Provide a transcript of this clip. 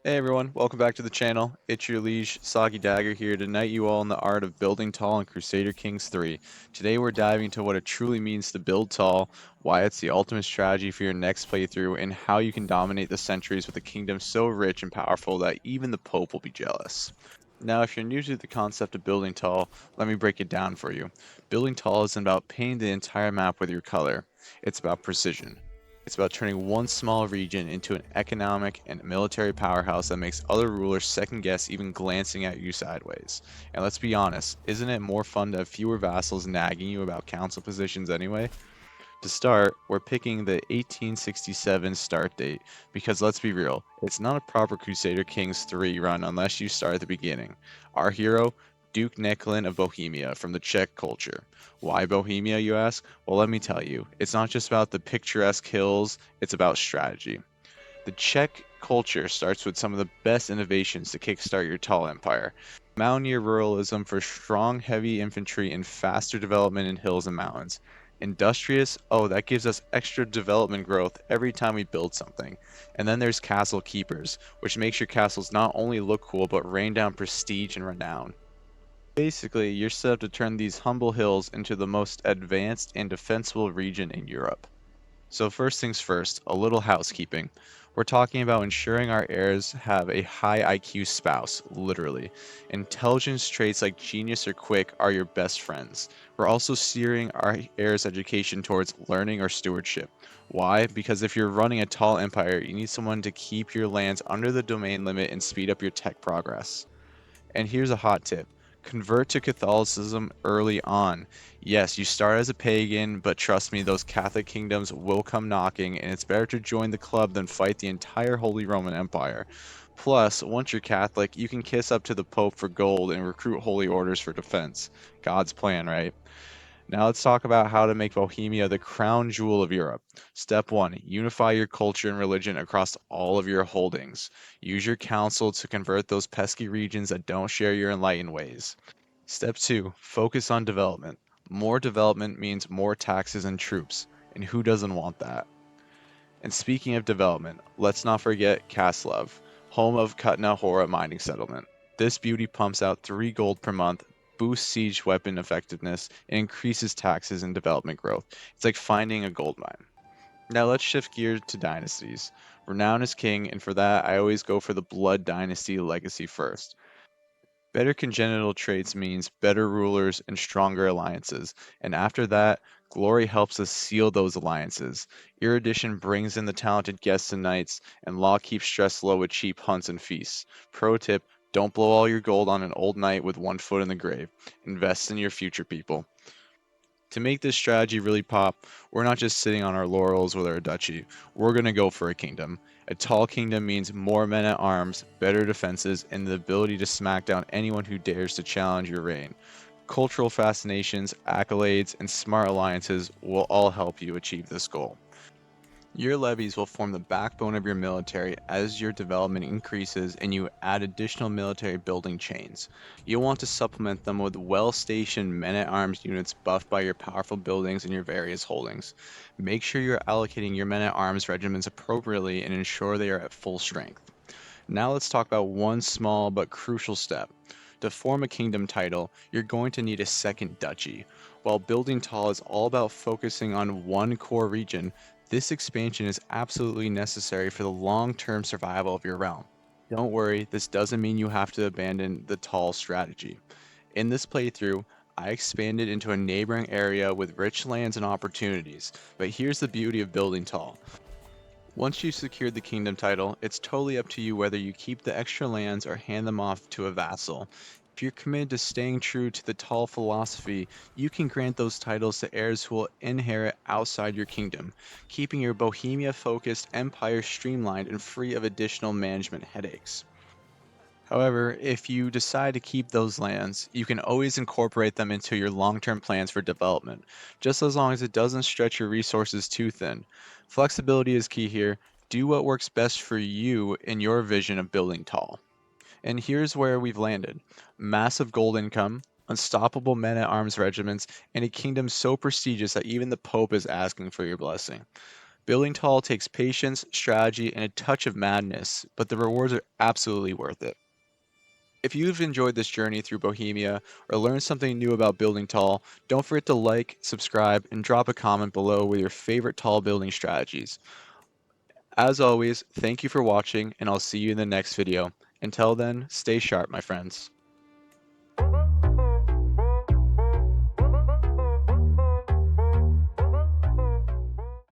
Hey everyone, welcome back to the channel. It's your liege, Soggy Dagger here to knight you all in the art of building tall in Crusader Kings 3. Today we're diving into what it truly means to build tall, why it's the ultimate strategy for your next playthrough, and how you can dominate the centuries with a kingdom so rich and powerful that even the Pope will be jealous. Now, if you're new to the concept of building tall, let me break it down for you. Building tall isn't about painting the entire map with your color. It's about precision. It's about turning one small region into an economic and military powerhouse that makes other rulers second guess even glancing at you sideways. And let's be honest, isn't it more fun to have fewer vassals nagging you about council positions anyway? To start, we're picking the 1867 start date because let's be real, it's not a proper Crusader Kings 3 run unless you start at the beginning. Our hero, Duke Neklan of Bohemia from the Czech culture. Why Bohemia, you ask? Well, let me tell you. It's not just about the picturesque hills, it's about strategy. The Czech culture starts with some of the best innovations to kickstart your tall empire. Mountaineer ruralism for strong, heavy infantry and faster development in hills and mountains. Industrious, oh, that gives us extra development growth every time we build something. And then there's castle keepers, which makes your castles not only look cool, but rain down prestige and renown. Basically, you're set up to turn these humble hills into the most advanced and defensible region in Europe. So first things first, a little housekeeping. We're talking about ensuring our heirs have a high IQ spouse, literally. Intelligence traits like genius or quick are your best friends. We're also steering our heirs' education towards learning or stewardship. Why? Because if you're running a tall empire, you need someone to keep your lands under the domain limit and speed up your tech progress. And here's a hot tip. Convert to Catholicism early on. Yes, you start as a pagan, but trust me, those Catholic kingdoms will come knocking, and it's better to join the club than fight the entire Holy Roman Empire. Plus, once you're Catholic, you can kiss up to the Pope for gold and recruit holy orders for defense. God's plan, right? Now let's talk about how to make Bohemia the crown jewel of Europe. Step 1. Unify your culture and religion across all of your holdings. Use your council to convert those pesky regions that don't share your enlightened ways. Step 2. Focus on development. More development means more taxes and troops, and who doesn't want that? And speaking of development, let's not forget Kaslov, home of Kutna Hora mining settlement. This beauty pumps out 3 gold per month, boosts siege weapon effectiveness, and increases taxes and development growth. It's like finding a gold mine. Now let's shift gears to dynasties. Renown is king, and for that I always go for the blood dynasty legacy first. Better congenital traits means better rulers and stronger alliances, and after that, glory helps us seal those alliances. Erudition brings in the talented guests and knights, and law keeps stress low with cheap hunts and feasts. Pro tip, don't blow all your gold on an old knight with one foot in the grave. Invest in your future people. To make this strategy really pop, we're not just sitting on our laurels with our duchy. We're going to go for a kingdom. A tall kingdom means more men at arms, better defenses, and the ability to smack down anyone who dares to challenge your reign. Cultural fascinations, accolades, and smart alliances will all help you achieve this goal. Your levies will form the backbone of your military as your development increases and you add additional military building chains. You'll want to supplement them with well-stationed men-at-arms units buffed by your powerful buildings and your various holdings. Make sure you're allocating your men-at-arms regiments appropriately and ensure they are at full strength. Now let's talk about one small but crucial step. To form a kingdom title, you're going to need a second duchy. While building tall is all about focusing on one core region, this expansion is absolutely necessary for the long-term survival of your realm. Don't worry, this doesn't mean you have to abandon the tall strategy. In this playthrough, I expanded into a neighboring area with rich lands and opportunities, but here's the beauty of building tall. Once you've secured the kingdom title, it's totally up to you whether you keep the extra lands or hand them off to a vassal. If you're committed to staying true to the tall philosophy, you can grant those titles to heirs who will inherit outside your kingdom, keeping your Bohemia-focused empire streamlined and free of additional management headaches. However, if you decide to keep those lands, you can always incorporate them into your long-term plans for development, just as long as it doesn't stretch your resources too thin. Flexibility is key here. Do what works best for you in your vision of building tall. And here's where we've landed. Massive gold income, unstoppable men-at-arms regiments, and a kingdom so prestigious that even the Pope is asking for your blessing. Building tall takes patience, strategy, and a touch of madness, but the rewards are absolutely worth it. If you've enjoyed this journey through Bohemia or learned something new about building tall, don't forget to like, subscribe, and drop a comment below with your favorite tall building strategies. As always, thank you for watching, and I'll see you in the next video. Until then, stay sharp, my friends.